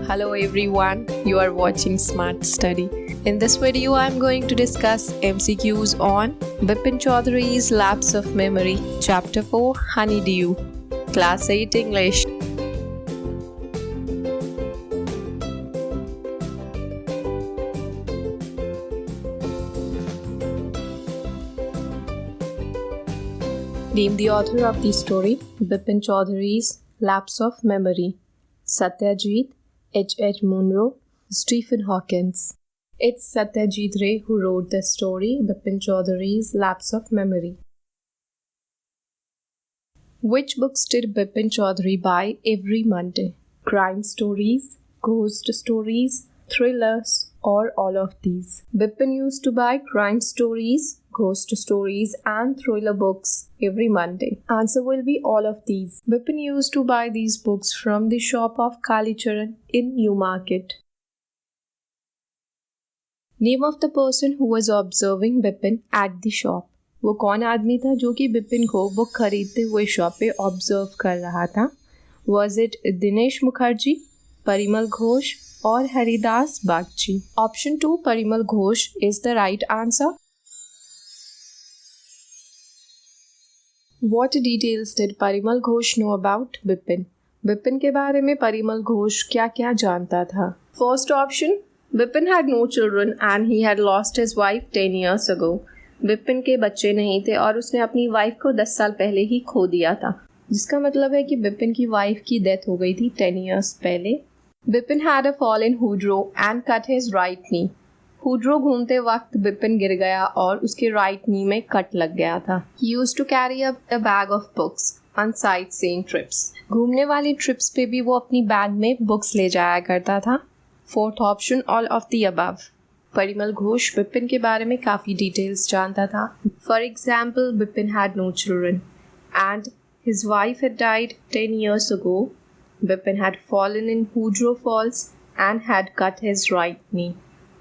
Hello everyone, you are watching Smart Study. In this video, I am going to discuss MCQs on Bipin Chaudhary's Lapse of Memory, Chapter 4, Honeydew, Class 8 English. Name the author of the story, Bipin Chaudhary's Lapse of Memory. Satyajit, H. Munro, Stephen Hawkins. It's Satyajit Ray who wrote the story, Bipin Chaudhary's Lapse of Memory. Which books did Bipin Chaudhary buy every Monday? Crime stories, ghost stories, thrillers, or all of these? Bipin used to buy crime stories, ghost stories and thriller books every Monday. Answer will be all of these. Bipin used to buy these books from the shop of Kalicharan in Newmarket. Name of the person who was observing Bipin at the shop. वो कौन आदमी था जो कि बिपिन को book खरीदते हुए shop पे ऑब्जर्व कर रहा था? Was it दिनेश मुखर्जी, परिमल घोष और Haridas Bagchi? Option 2 Parimal Ghosh is the right answer. What details did Parimal Ghosh know about Bipin? Bipin के बारे में परिमल घोष क्या क्या जानता था? First option, Bipin had no children and he had lost his wife 10 years ago. Bipin के बच्चे नहीं थे और उसने अपनी वाइफ को 10 साल पहले ही खो दिया था, जिसका मतलब है कि बिपिन की वाइफ की डेथ हो गई थी 10 years पहले. Bipin had a fall in Hudro and cut his right knee. हुड्रो घूमते वक्त बिपिन गिर गया और उसके राइट नी में कट लग गया था. He used to carry a bag of books on sightseeing trips. घूमने वाली ट्रिप्स पे भी वो अपनी बैग में बुक्स ले जाया करता था. Fourth option, all of the above. Parimal Ghosh Bipin के बारे में काफ़ी डिटेल्स जानता था. For example, Bipin had no children and his wife had died 10 years ago. Bipin had fallen in Hudro Falls and had cut his right knee.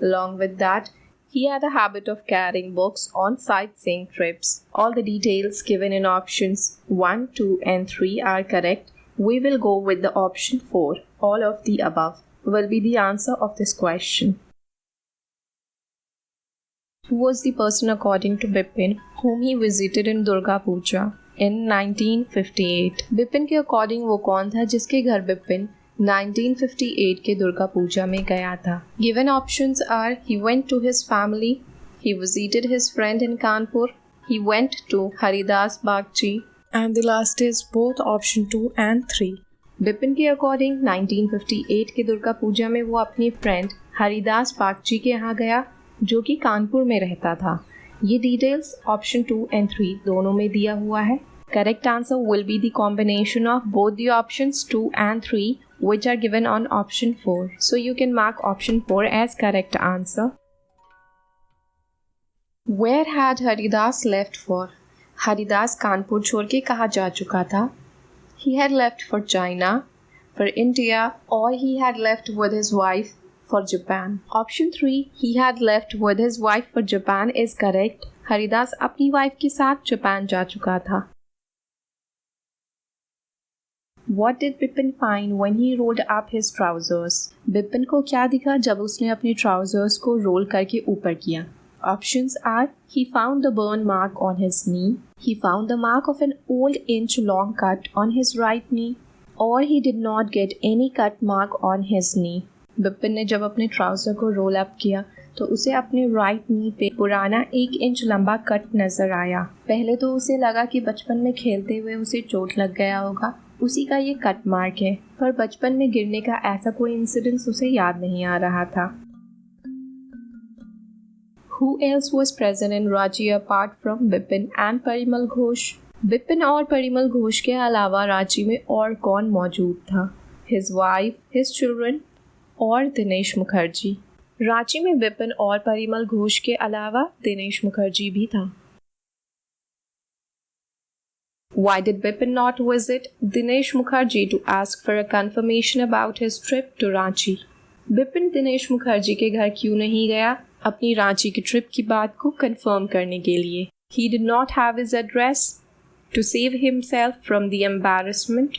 Along with that, he had a habit of carrying books on sightseeing trips. All the details given in options 1, 2 and 3 are correct. We will go with the option 4. All of the above will be the answer of this question. Who was the person according to Bipin whom he visited in Durga Puja in 1958? Bipin के according वो कौन था जिसके घर बिपिन 1958 के दुर्गा पूजा में गया था? Given options are he went to his family, he visited his friend in Kanpur, he went to Haridas Bagchi, and the last is both option 2 and 3. Bipin के अकॉर्डिंग 1958 के दुर्गा पूजा में वो अपनी फ्रेंड हरिदास बागची के यहाँ गया जो कि कानपुर में रहता था. ये डिटेल्स ऑप्शन 2 and 3 दोनों में दिया हुआ है. Correct answer will be the combination of both the options 2 and 3 which are given on option 4. So you can mark option 4 as correct answer. Where had Haridas left for? Haridas Kanpur छोड़ के कहाँ जा चुका था? He had left for China, for India, or he had left with his wife for Japan. Option 3, he had left with his wife for Japan is correct. Haridas अपनी wife के साथ Japan जा चुका था. What did Bipin find when he rolled up his trousers? Bipin को क्या दिखा जब उसने अपने trousers को रोल करके ऊपर किया? Options are he found the burn mark on his knee, he found the mark of an old inch-long cut on his right knee, or he did not get any cut mark on his knee. Bipin ने जब अपने trouser को roll up किया तो उसे अपने right knee पे पुराना 1 इंच लंबा कट नजर आया. पहले तो उसे लगा कि बचपन में खेलते हुए उसे चोट लग गया होगा, उसी का ये कट मार्क है, पर बचपन में गिरने का ऐसा कोई इंसिडेंस उसे याद नहीं आ रहा था. Who else was present in Ranchi apart from Bipin and Parimal Ghosh? Bipin और परिमल घोष के अलावा रांची में और कौन मौजूद था? His wife, his children और दिनेश मुखर्जी. रांची में बिपिन और परिमल घोष के अलावा दिनेश मुखर्जी भी था. Why did Bipin not visit Dinesh Mukherjee to ask for a confirmation about his trip to Ranchi? Bipin Dinesh Mukherjee के घर क्यों नहीं गया अपनी रांची की ट्रिप की बात को कंफर्म करने के लिए? He did not have his address to save himself from the embarrassment,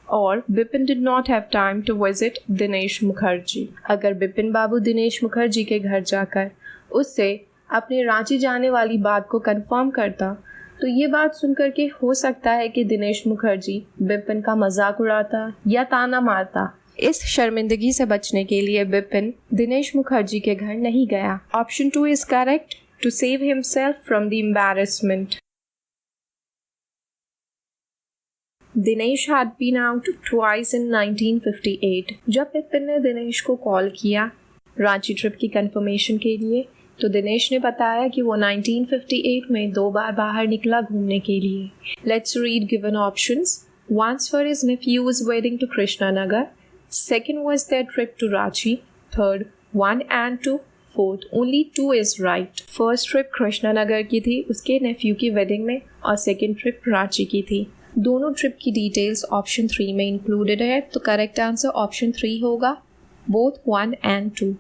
और Bipin did not have time to visit Dinesh Mukherjee. अगर बिपिन बाबू दिनेश मुखर्जी के घर जाकर उससे अपने रांची जाने वाली बात को कंफर्म करता तो ये बात सुनकर के हो सकता है कि दिनेश मुखर्जी बिपिन का मजाक उड़ाता या ताना मारता। इस शर्मिंदगी से बचने के लिए बिपिन दिनेश मुखर्जी के घर नहीं गया। Option 2 is correct, to save himself from the embarrassment. Dinesh had been out twice in 1958। जब बिपिन ने दिनेश को कॉल किया रांची ट्रिप की कंफर्मेशन के लिए तो दिनेश ने बताया कि वो 1958 में 2 बार बाहर निकला घूमने के लिए। Let's read given options. Once for his nephew's wedding to Krishnanagar, second was their trip to Ranchi, third 1 and 2, fourth only 2 is right। First trip Krishnanagar की थी उसके नेफ्यू की वेडिंग में और सेकेंड ट्रिप रांची की थी। दोनों ट्रिप की डिटेल्स ऑप्शन 3 में इंक्लूडेड है तो करेक्ट आंसर ऑप्शन 3 होगा, both 1 and 2।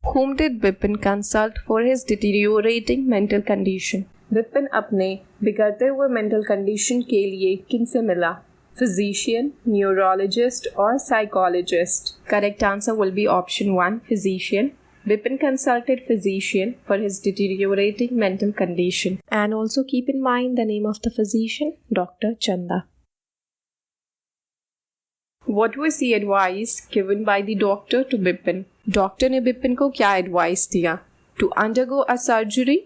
Whom did Bipin consult for his deteriorating mental condition? Bipin अपने बिगड़ते हुए मेंटल कंडीशन के लिए किनसे मिला? फिजिशियन, न्यूरोलॉजिस्ट और psychologist. Correct answer will be option 1, physician. Bipin consulted physician for his deteriorating mental condition. And also keep in mind the name of the physician, Dr. Chanda. What was the advice given by the doctor to Bipin? Doctor ने बिपिन को क्या advice दिया? To undergo a surgery,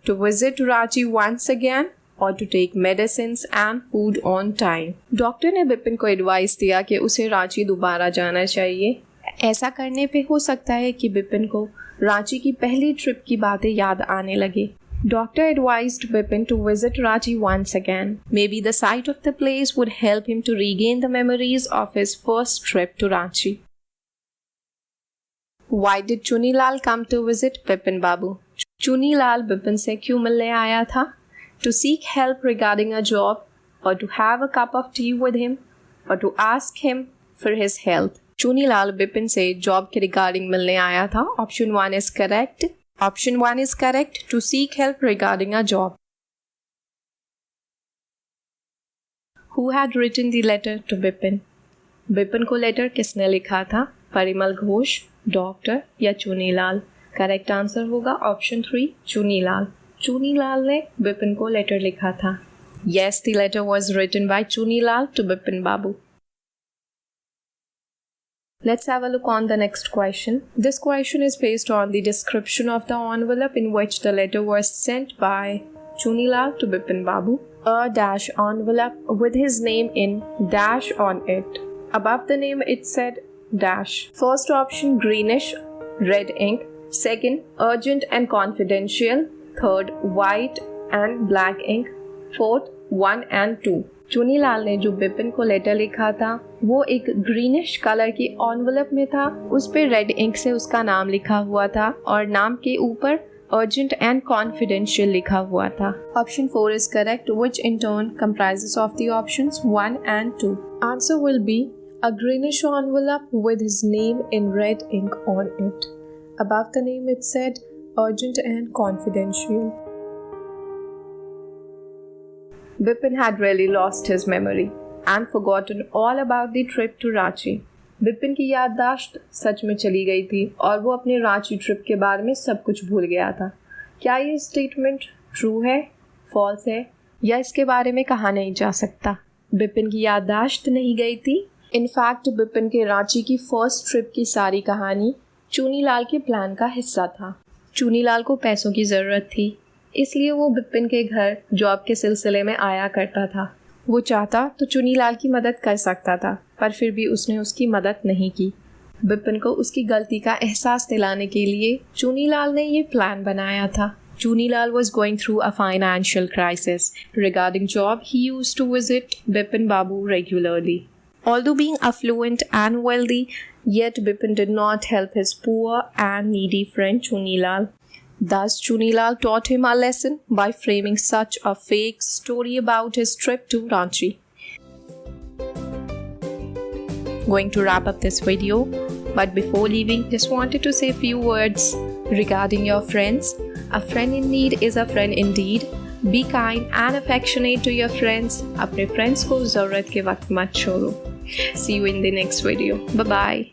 to visit Ranchi once again, or to take medicines and food on time. Doctor ने बिपिन को advice दिया कि उसे रांची दोबारा जाना चाहिए। ऐसा करने पे हो सकता है कि बिपिन को रांची की पहली ट्रिप की बातें याद आने लगे। Doctor advised Bipin to visit Ranchi once again. Maybe the sight of the place would help him to regain the memories of his first trip to Ranchi. Why did Chunilal come to visit Bipin Babu? Chunilal Bipin से क्यों मिलने आया था? To seek help regarding a job, or to have a cup of tea with him, or to ask him for his health. Chunilal Bipin से job के regarding मिलने आया था। Option 1 is correct. Option 1 is correct, to seek help regarding a job. Who had written the letter to Bipin? Bipin को letter किसने लिखा था? Parimal Ghosh, doctor या चुनीलाल? करेक्ट आंसर होगा ऑप्शन 3, चुनीलाल। चुनीलाल ने बिपिन को लेटर लिखा था। Yes, the letter was written by Chunilal to Bipin Babu. Let's have a look on the next question. This question is based on the description of the envelope in which the letter was sent by Chunilal to Bipin Babu. A dash envelope with his name in dash on it. Above the name it said dash. First option greenish red ink. Second urgent and confidential. Third white and black ink. Fourth 1 and 2. Chunilal ने जो बिपिन को letter लिखा था वो एक greenish colour की envelope में था। उस पे रेड इंक से उसका नाम लिखा हुआ था और नाम के ऊपर अर्जेंट एंड कॉन्फिडेंशियल लिखा हुआ था। Option 4 is correct, which in turn comprises of the options 1 and 2. Answer will be a greenish envelope with his name in red ink on it. Above the name it said urgent and confidential. Bipin had really lost his memory and forgotten all about the trip to Ranchi. Bipin की याददाश्त सच में चली गई थी और वो अपने Ranchi trip के बारे में सब कुछ भूल गया था। क्या ये स्टेटमेंट ट्रू है, फॉल्स है या इसके बारे में कहा नहीं जा सकता? बिपिन की याददाश्त नहीं गई थी। इनफैक्ट बिपिन के रांची की फर्स्ट ट्रिप की सारी कहानी चुनीलाल के प्लान का हिस्सा था। चुनीलाल को पैसों की ज़रूरत थी, इसलिए वो बिपिन के घर जॉब के सिलसिले में आया करता था। वो चाहता तो चुनीलाल की मदद कर सकता था, पर फिर भी उसने उसकी मदद नहीं की। बिपिन को उसकी गलती का एहसास दिलाने के लिए चुनीलाल ने ये प्लान बनाया था। Chunilal was going through a financial crisis. Regarding job, he used to visit Bipin Babu regularly. Although being affluent and wealthy, yet Bipin did not help his poor and needy friend Chunilal. Thus, Chunilal taught him a lesson by framing such a fake story about his trip to Ranchi. Going to wrap up this video, but before leaving, just wanted to say a few words regarding your friends. A friend in need is a friend indeed. Be kind and affectionate to your friends. अपने friends को ज़रूरत के वक्त मत छोड़ो. See you in the next video. Bye bye.